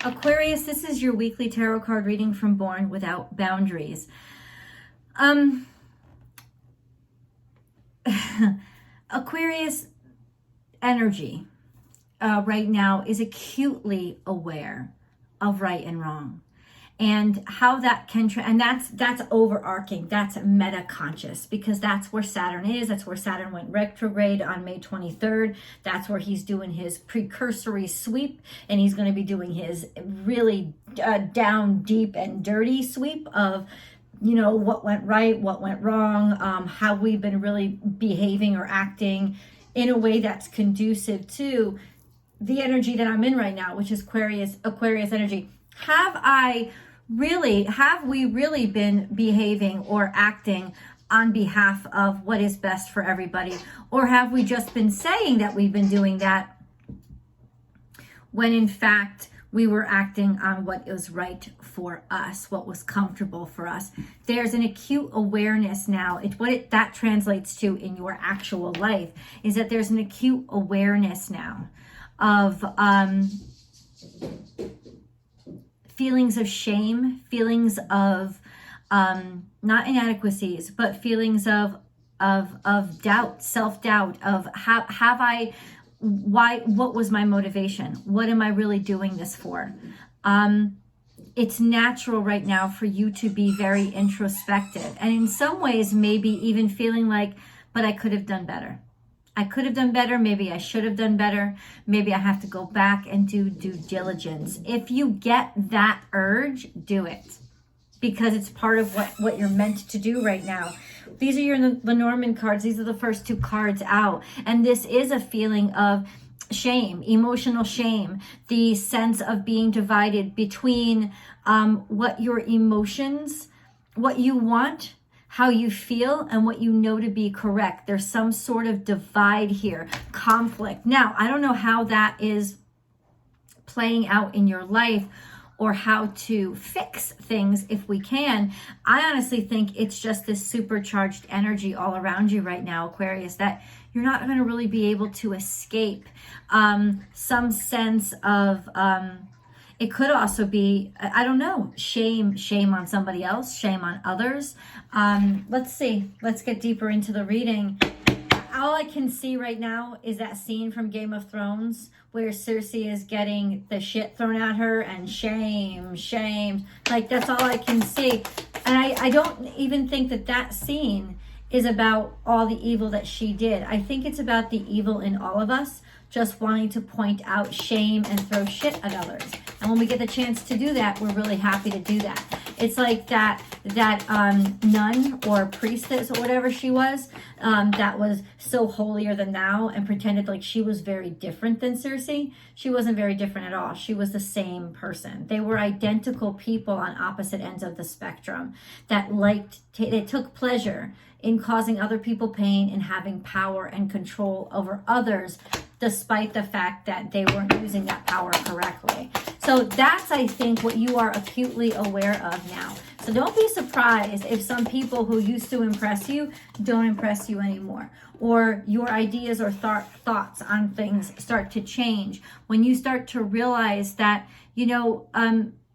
Aquarius, this is your weekly tarot card reading from Born Without Boundaries. Aquarius energy right now is acutely aware of right and wrong, and how that can and that's overarching, that's meta conscious, because that's where Saturn is. That's where Saturn went retrograde on May 23rd. That's where he's doing his precursory sweep, and he's going to be doing his really down deep and dirty sweep of, you know, what went right, what went wrong, how we've been really behaving or acting in a way that's conducive to the energy that I'm in right now, which is Aquarius energy. Have we really been behaving or acting on behalf of what is best for everybody? Or have we just been saying that we've been doing that when in fact we were acting on what was right for us, what was comfortable for us? There's an acute awareness now. That translates to in your actual life is that there's an acute awareness now of feelings of shame, feelings of not inadequacies, but feelings of doubt, self-doubt of what was my motivation? What am I really doing this for? It's natural right now for you to be very introspective, and in some ways maybe even feeling like, but I could have done better. I could have done better. Maybe I should have done better. Maybe I have to go back and do due diligence. If you get that urge, do it, because it's part of what you're meant to do right now. These are your Lenormand cards. These are the first two cards out. And this is a feeling of shame, emotional shame, the sense of being divided between what your emotions, what you want, how you feel, and what you know to be correct. There's some sort of divide here, conflict. Now, I don't know how that is playing out in your life or how to fix things if we can. I honestly think it's just this supercharged energy all around you right now, Aquarius, that you're not going to really be able to escape some sense of it could also be, I don't know, shame on somebody else, shame on others. Let's see. Let's get deeper into the reading. All I can see right now is that scene from Game of Thrones where Cersei is getting the shit thrown at her and shame. Like, that's all I can see. And I don't even think that scene is about all the evil that she did. I think it's about the evil in all of us, just wanting to point out shame and throw shit at others. And when we get the chance to do that, we're really happy to do that. It's like that nun or priestess or whatever she was, that was so holier than thou and pretended like she was very different than Cersei. She wasn't very different at all. She was the same person. They were identical people on opposite ends of the spectrum that they took pleasure in causing other people pain and having power and control over others, despite the fact that they weren't using that power correctly. So that's, I think, what you are acutely aware of now. So don't be surprised if some people who used to impress you don't impress you anymore, or your ideas or thoughts on things start to change when you start to realize that, you know,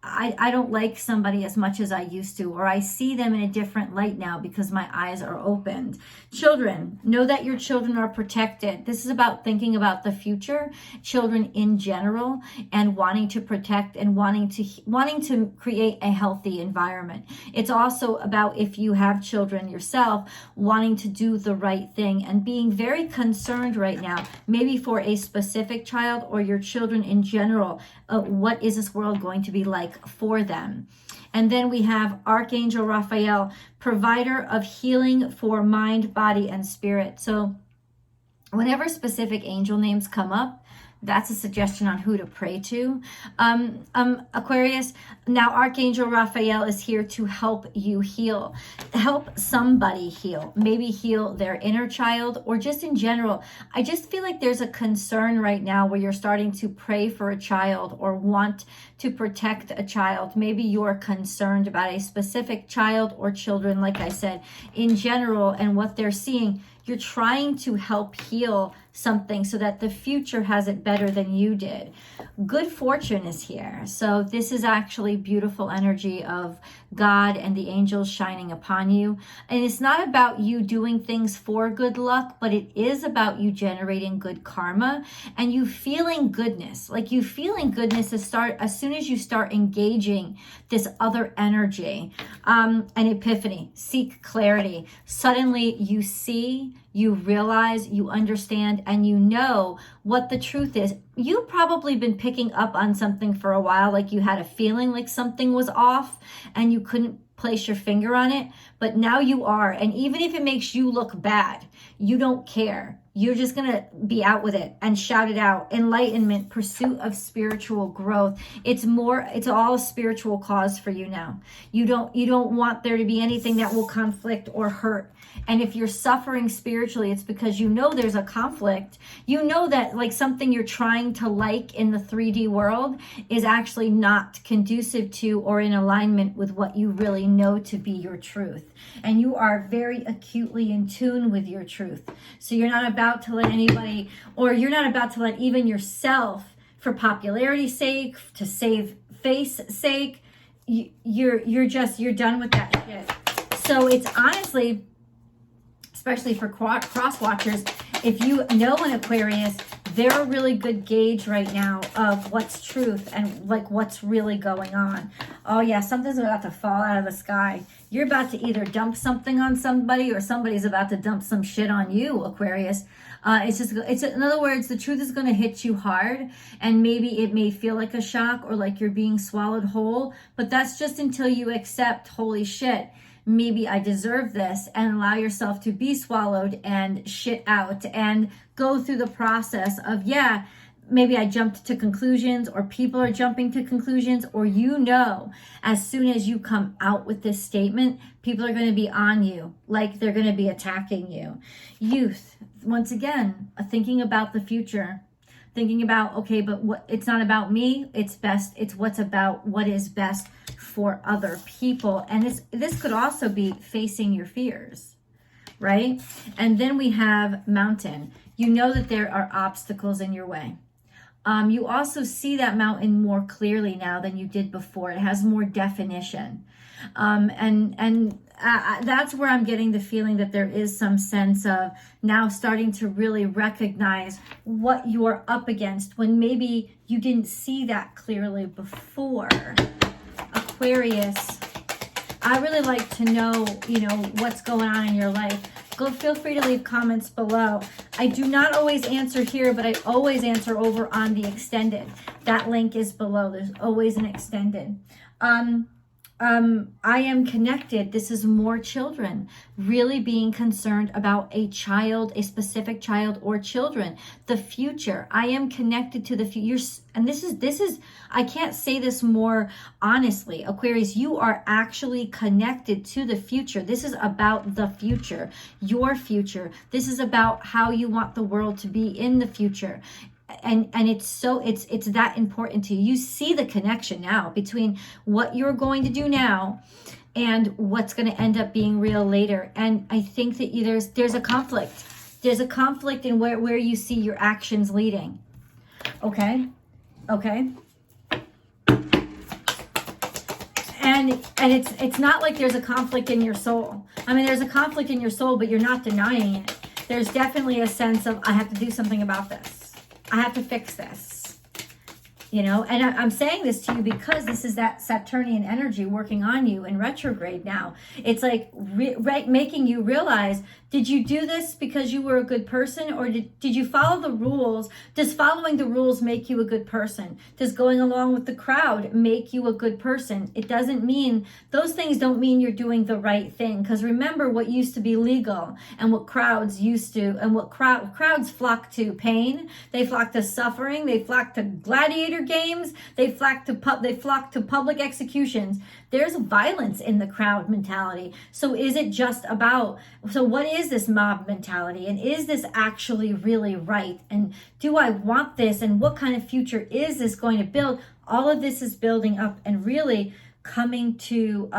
I don't like somebody as much as I used to, or I see them in a different light now because my eyes are opened. Children, know that your children are protected. This is about thinking about the future, children in general, and wanting to protect and wanting to create a healthy environment. It's also about, if you have children yourself, wanting to do the right thing and being very concerned right now, maybe for a specific child or your children in general, what is this world going to be like for them. And then we have Archangel Raphael, provider of healing for mind, body, and spirit. So whenever specific angel names come up, that's a suggestion on who to pray to. Aquarius, now Archangel Raphael is here to help you heal. Help somebody heal. Maybe heal their inner child, or just in general. I just feel like there's a concern right now where you're starting to pray for a child or want to protect a child. Maybe you're concerned about a specific child or children, like I said, in general, and what they're seeing. You're trying to help heal something so that the future has it better than you did. Good fortune is here. So this is actually beautiful energy of God and the angels shining upon you. And it's not about you doing things for good luck, but it is about you generating good karma and you feeling goodness. Like you feeling goodness as soon as you start engaging this other energy. An epiphany, seek clarity. Suddenly you see, you realize, you understand, and you know what the truth is. You've probably been picking up on something for a while, like you had a feeling like something was off and you couldn't place your finger on it, but now you are. And even if it makes you look bad, you don't care. You're just going to be out with it and shout it out. Enlightenment, pursuit of spiritual growth. It's all a spiritual cause for you now. You don't want there to be anything that will conflict or hurt. And if you're suffering spiritually, it's because you know there's a conflict. You know that like something you're trying to like in the 3D world is actually not conducive to or in alignment with what you really know to be your truth. And you are very acutely in tune with your truth. So you're not about to let anybody, or you're not about to let even yourself, for popularity's sake, to save face sake, you're done with that shit. So it's honestly, especially for cross watchers, if you know an Aquarius, they're a really good gauge right now of what's truth and like what's really going on. Oh yeah, something's about to fall out of the sky. You're about to either dump something on somebody or somebody's about to dump some shit on you, Aquarius. It's in other words, the truth is going to hit you hard, and maybe it may feel like a shock or like you're being swallowed whole, but that's just until you accept, holy shit, maybe I deserve this, and allow yourself to be swallowed and shit out and go through the process of, yeah, maybe I jumped to conclusions, or people are jumping to conclusions, or as soon as you come out with this statement, people are going to be on you, like they're going to be attacking you. Youth, once again, thinking about the future, thinking about, okay, but it's not about me, it's what is best for other people. And this could also be facing your fears, right? And then we have mountain. You know that there are obstacles in your way. You also see that mountain more clearly now than you did before. It has more definition. That's where I'm getting the feeling that there is some sense of now starting to really recognize what you're up against when maybe you didn't see that clearly before. Aquarius, I really like to know, what's going on in your life. Feel free to leave comments below. I do not always answer here, but I always answer over on the extended. That link is below. There's always an extended. I am connected. This is more children really being concerned about a child, a specific child or children, the future. I am connected to the future. And this is, I can't say this more honestly, Aquarius, you are actually connected to the future. This is about the future, your future. This is about how you want the world to be in the future. And it's that important to you. You see the connection now between what you're going to do now and what's going to end up being real later. And I think that there's a conflict. There's a conflict in where you see your actions leading. Okay. And it's not like there's a conflict in your soul. I mean, there's a conflict in your soul, but you're not denying it. There's definitely a sense of, I have to do something about this. I have to fix this, and I'm saying this to you because this is that Saturnian energy working on you in retrograde now. It's like making you realize, did you do this because you were a good person, or did you follow the rules? Does following the rules make you a good person? Does going along with the crowd make you a good person? It doesn't mean, those things don't mean you're doing the right thing, because remember what used to be legal and what crowds used to, and what crowds flock to pain, they flock to suffering, they flock to gladiator games, they flock to public executions. There's violence in the crowd mentality. So is it just about, so what is this mob mentality? And is this actually really right? And do I want this? And what kind of future is this going to build? All of this is building up. And really, coming to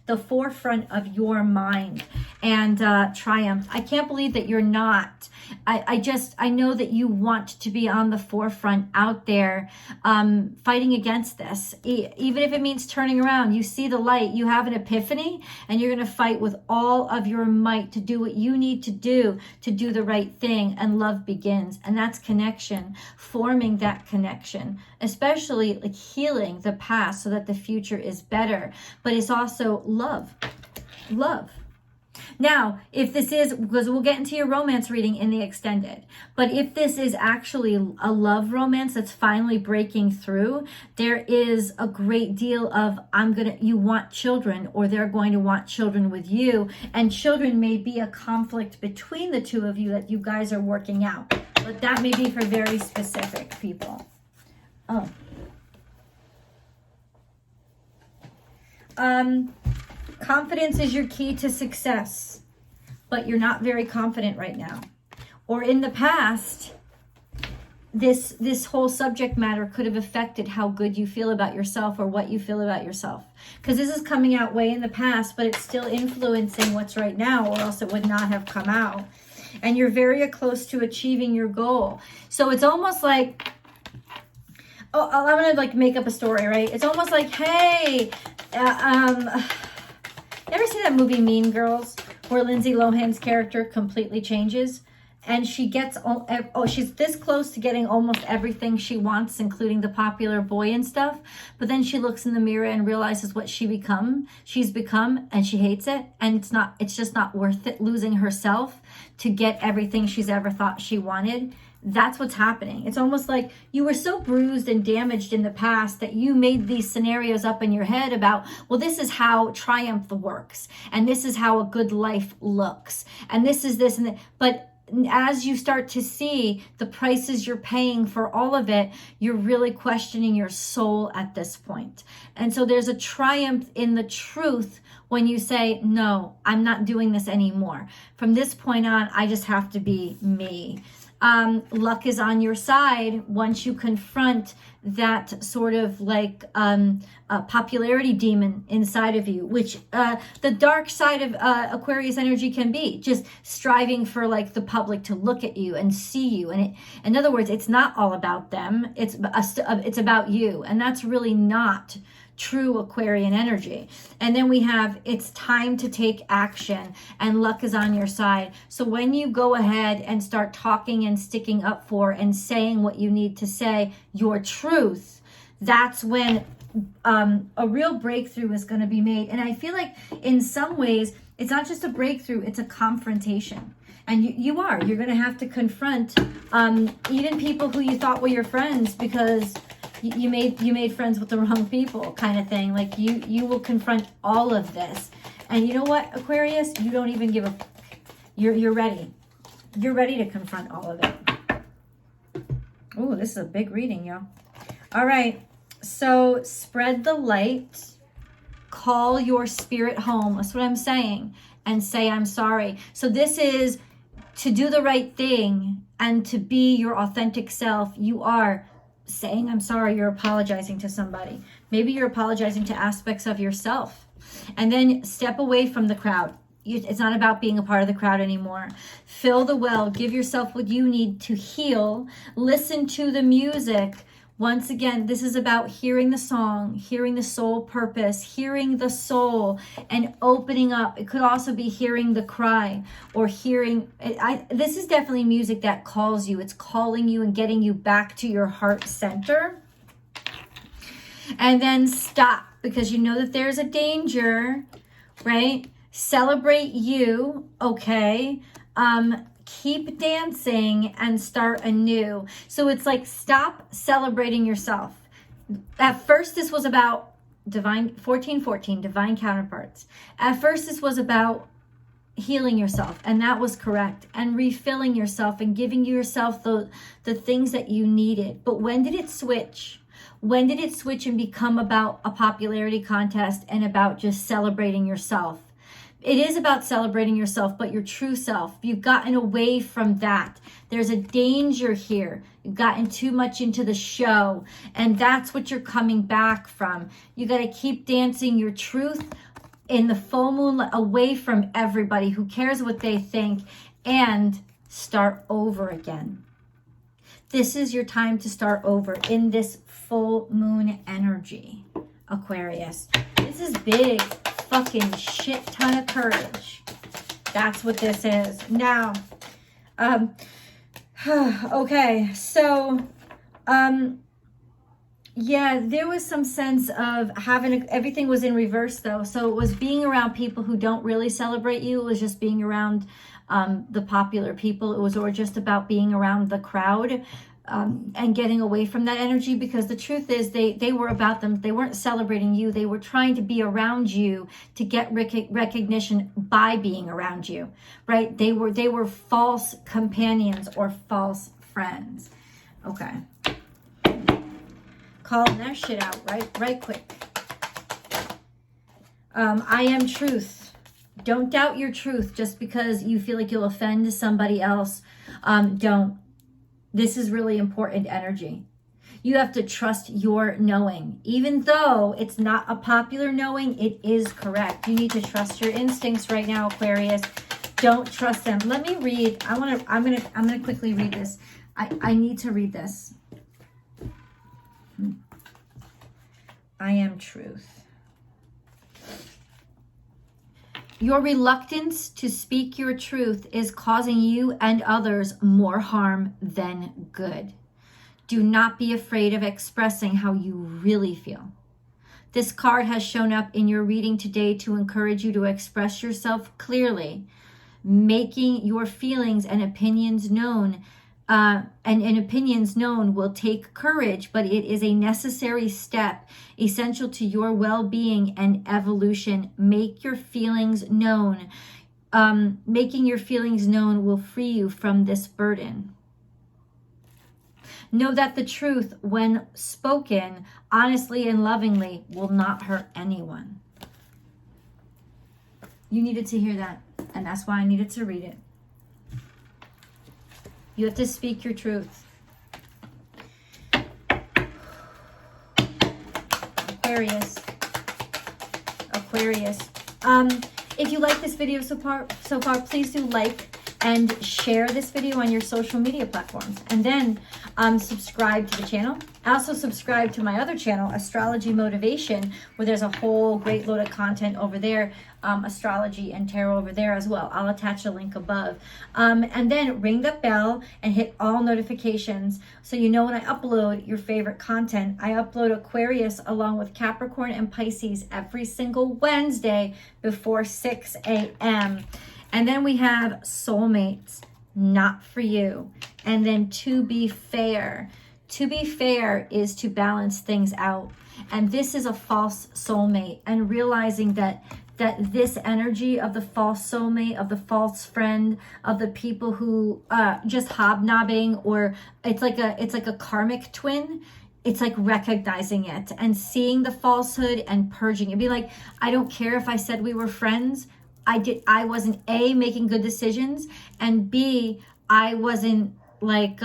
the forefront of your mind and triumph. I can't believe that you're not. I know that you want to be on the forefront out there fighting against this. Even if it means turning around, you see the light, you have an epiphany, and you're going to fight with all of your might to do what you need to do the right thing, and love begins. And that's connection, forming that connection, especially like healing the past so that the future is better. But it's also love. Now, if this is, because we'll get into your romance reading in the extended, but if this is actually a love romance that's finally breaking through, there is a great deal of you want children, or they're going to want children with you, and children may be a conflict between the two of you that you guys are working out, but that may be for very specific people. Confidence is your key to success, but you're not very confident right now. Or in the past, this whole subject matter could have affected how good you feel about yourself or what you feel about yourself. Because this is coming out way in the past, but it's still influencing what's right now, or else it would not have come out. And you're very close to achieving your goal. So it's almost like, I'm going to like make up a story, right? It's almost like, hey, you ever see that movie Mean Girls, where Lindsay Lohan's character completely changes, and she gets, she's this close to getting almost everything she wants, including the popular boy and stuff, but then she looks in the mirror and realizes what she's become, and she hates it, and it's just not worth it losing herself to get everything she's ever thought she wanted. That's what's happening. It's almost like you were so bruised and damaged in the past that you made these scenarios up in your head about, well, this is how triumph works, and this is how a good life looks, and this is this and that. But as you start to see the prices you're paying for all of it, you're really questioning your soul at this point. And so there's a triumph in the truth when you say, no, I'm not doing this anymore. From this point on, I just have to be me. Luck is on your side once you confront that sort of like popularity demon inside of you, which the dark side of Aquarius energy can be just striving for like the public to look at you and see you. And in other words, it's not all about them. It's about you. And that's really not true Aquarian energy. And then we have, it's time to take action, and luck is on your side. So when you go ahead and start talking and sticking up for and saying what you need to say, your truth, that's when a real breakthrough is going to be made. And I feel like in some ways, it's not just a breakthrough, it's a confrontation. And you're going to have to confront even people who you thought were your friends, because you made friends with the wrong people, kind of thing. Like you will confront all of this. And you know what, Aquarius? You don't even give a... You're ready. You're ready to confront all of it. Oh, this is a big reading, y'all. All right. So spread the light. Call your spirit home. That's what I'm saying. And say, I'm sorry. So this is to do the right thing and to be your authentic self. You are saying, I'm sorry. You're apologizing to somebody. Maybe you're apologizing to aspects of yourself. And then step away from the crowd. It's not about being a part of the crowd anymore. Fill the well. Give yourself what you need to heal. Listen to the music. Once again, this is about hearing the song, hearing the soul purpose, hearing the soul, and opening up. It could also be hearing the cry, or hearing... This is definitely music that calls you. It's calling you and getting you back to your heart center. And then stop, because you know that there's a danger, right? Celebrate you, okay? Keep dancing and start anew. So it's like, stop celebrating yourself. At first, this was about divine 1414, divine counterparts. At first, this was about healing yourself, and that was correct, and refilling yourself and giving yourself the things that you needed. But when did it switch? When did it switch and become about a popularity contest and about just celebrating yourself? It is about celebrating yourself, but your true self. You've gotten away from that. There's a danger here. You've gotten too much into the show, and that's what you're coming back from. You got to keep dancing your truth in the full moon, away from everybody who cares what they think, and start over again. This is your time to start over in this full moon energy, Aquarius. This is big fucking shit ton of courage. That's what this is. Now, okay, so, yeah, there was some sense of everything was in reverse though. So it was being around people who don't really celebrate you. It was just being around the popular people. It was or just about being around the crowd. And getting away from that energy, because the truth is they were about them. They weren't celebrating you. They were trying to be around you to get recognition by being around you, right? They were false companions or false friends. Okay. Calling that shit out right quick. I am truth. Don't doubt your truth just because you feel like you'll offend somebody else. Don't. This is really important energy. You have to trust your knowing. Even though it's not a popular knowing, it is correct. You need to trust your instincts right now, Aquarius. Don't trust them. Let me read. I'm gonna quickly read this. I need to read this. I am truth. Your reluctance to speak your truth is causing you and others more harm than good. Do not be afraid of expressing how you really feel. This card has shown up in your reading today to encourage you to express yourself clearly. Making your feelings and opinions known will take courage, but it is a necessary step essential to your well-being and evolution. Make your feelings known. Making your feelings known will free you from this burden. Know that the truth, when spoken honestly and lovingly, will not hurt anyone. You needed to hear that, and that's why I needed to read it. You have to speak your truth. Aquarius. If you like this video so far, please do like and share this video on your social media platforms. And then subscribe to the channel. Also subscribe to my other channel, Astrology Motivation, where there's a whole great load of content over there. Astrology and tarot over there as well. I'll attach a link above. And then ring the bell and hit all notifications so you know when I upload your favorite content. I upload Aquarius along with Capricorn and Pisces every single Wednesday before 6 a.m. And then we have soulmates, not for you. And then to be fair. To be fair is to balance things out. And this is a false soulmate, and realizing that this energy of the false soulmate, of the false friend, of the people who just hobnobbing, or it's like a karmic twin. It's like recognizing it and seeing the falsehood and purging it. Be like, I don't care if I said we were friends. I wasn't A, making good decisions, and B, I wasn't like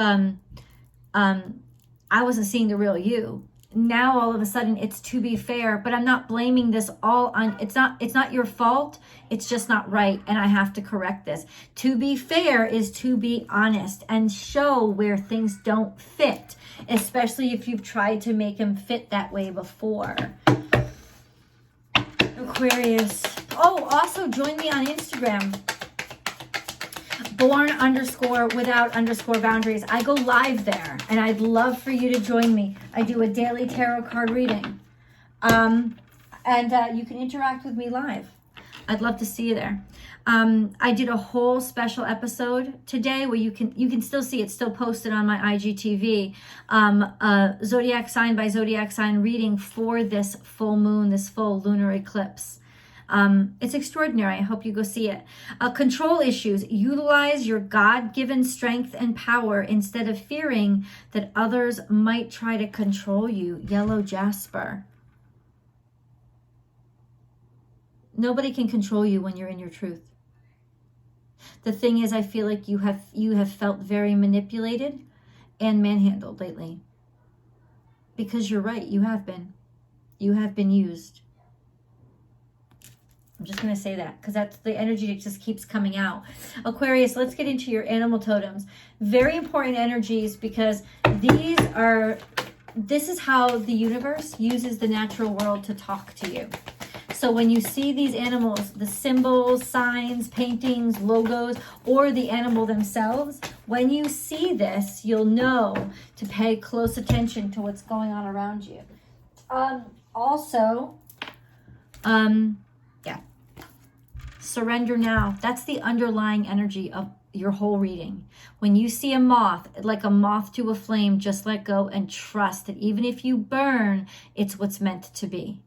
I wasn't seeing the real you. Now all of a sudden it's to be fair, but I'm not blaming this all on, it's not your fault. It's just not right, and I have to correct this. To be fair is to be honest and show where things don't fit, especially if you've tried to make them fit that way before. Aquarius. Oh, also join me on Instagram. Born_without_boundaries. I go live there, and I'd love for you to join me. I do a daily tarot card reading. And you can interact with me live. I'd love to see you there. I did a whole special episode today where you can still see it, still posted on my IGTV. Zodiac sign by zodiac sign reading for this full moon, this full lunar eclipse. It's extraordinary. I hope you go see it. Control issues. Utilize your God-given strength and power instead of fearing that others might try to control you. Yellow jasper. Nobody can control you when you're in your truth. The thing is, I feel like you have felt very manipulated and manhandled lately. Because you're right, you have been. You have been used. I'm just going to say that because that's the energy that just keeps coming out. Aquarius, let's get into your animal totems. Very important energies because this is how the universe uses the natural world to talk to you. So when you see these animals, the symbols, signs, paintings, logos, or the animal themselves, when you see this, you'll know to pay close attention to what's going on around you. Surrender now. That's the underlying energy of your whole reading. When you see a moth, like a moth to a flame, just let go and trust that even if you burn, it's what's meant to be.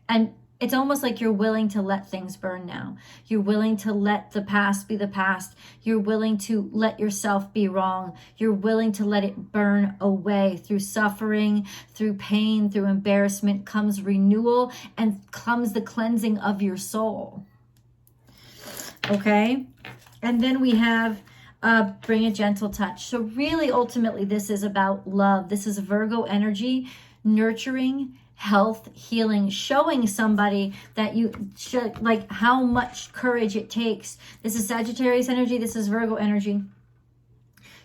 And it's almost like you're willing to let things burn now. You're willing to let the past be the past. You're willing to let yourself be wrong. You're willing to let it burn away. Through suffering, through pain, through embarrassment comes renewal and comes the cleansing of your soul. Okay? And then we have bring a gentle touch. So really, ultimately, this is about love. This is Virgo energy, nurturing, health, healing, showing somebody that you should, like, how much courage it takes. This is Sagittarius energy. This is Virgo energy.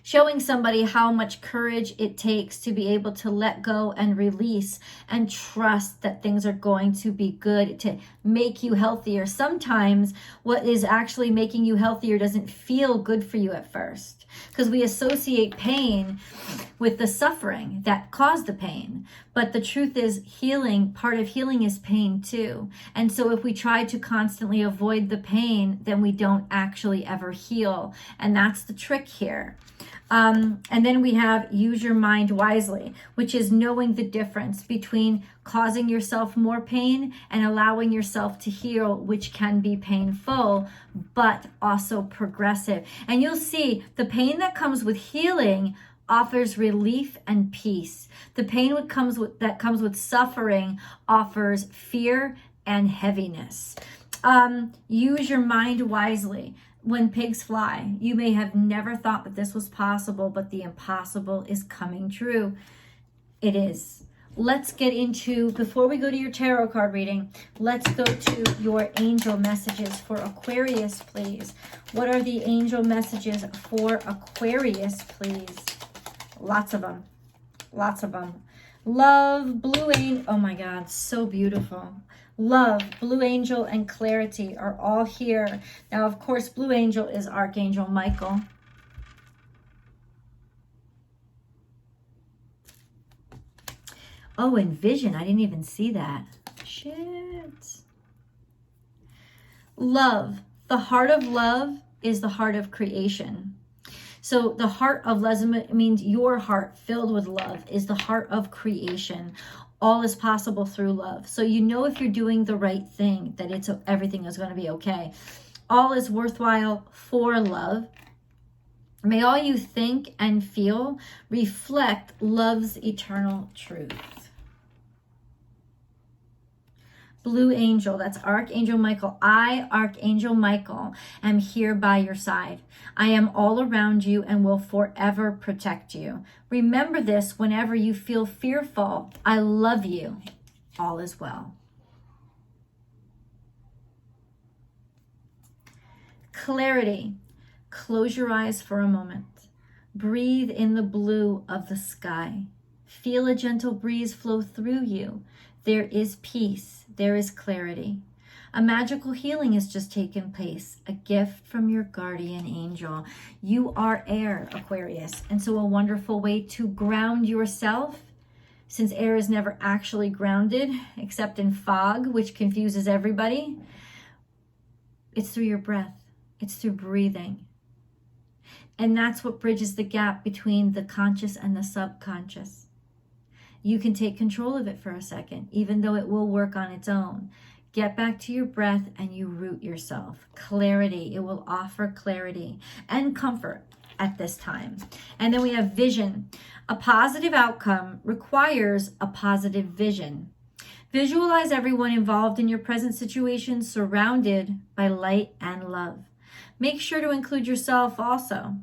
Showing somebody how much courage it takes to be able to let go and release and trust that things are going to be good, to make you healthier. Sometimes what is actually making you healthier doesn't feel good for you at first, because we associate pain with the suffering that caused the pain. But the truth is, healing, part of healing is pain too. And so if we try to constantly avoid the pain, then we don't actually ever heal. And that's the trick here. And then we have use your mind wisely, which is knowing the difference between causing yourself more pain and allowing yourself to heal, which can be painful, but also progressive. And you'll see the pain that comes with healing offers relief and peace. The pain that comes with suffering offers fear and heaviness. Use your mind wisely. When pigs fly, you may have never thought that this was possible, but the impossible is coming true. It is. Let's get into, before we go to your tarot card reading, let's go to your angel messages for Aquarius, please. What are the angel messages for Aquarius, please? Lots of them. Lots of them. Love, blue angel. Oh my God, so beautiful. Love, blue angel, and clarity are all here. Now, of course, blue angel is Archangel Michael. Oh, and vision. I didn't even see that. Shit. Love. The heart of love is the heart of creation. So the heart of love means your heart filled with love is the heart of creation. All is possible through love. So you know if you're doing the right thing, that everything is going to be okay. All is worthwhile for love. May all you think and feel reflect love's eternal truth. Blue angel, that's Archangel Michael. I, Archangel Michael, am here by your side. I am all around you and will forever protect you. Remember this whenever you feel fearful. I love you. All is well. Clarity. Close your eyes for a moment. Breathe in the blue of the sky. Feel a gentle breeze flow through you. There is peace. There is clarity. A magical healing has just taken place. A gift from your guardian angel. You are air, Aquarius. And so a wonderful way to ground yourself, since air is never actually grounded except in fog, which confuses everybody, it's through your breath. It's through breathing. And that's what bridges the gap between the conscious and the subconscious. You can take control of it for a second, even though it will work on its own. Get back to your breath and you root yourself. Clarity. It will offer clarity and comfort at this time. And then we have vision. A positive outcome requires a positive vision. Visualize everyone involved in your present situation surrounded by light and love. Make sure to include yourself also.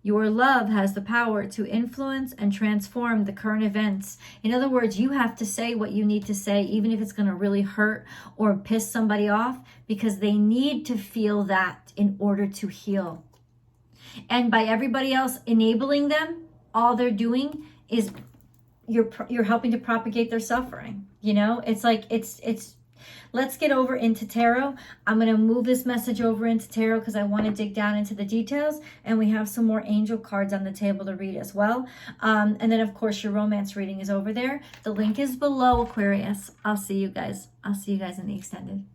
Your love has the power to influence and transform the current events. In other words, you have to say what you need to say, even if it's going to really hurt or piss somebody off, because they need to feel that in order to heal. And by everybody else enabling them, all they're doing is you're helping to propagate their suffering. You know, it's like, it's let's get over into tarot. I'm going to move this message over into tarot because I want to dig down into the details. And we have some more angel cards on the table to read as well. And then, of course, your romance reading is over there. The link is below, Aquarius. I'll see you guys. I'll see you guys in the extended.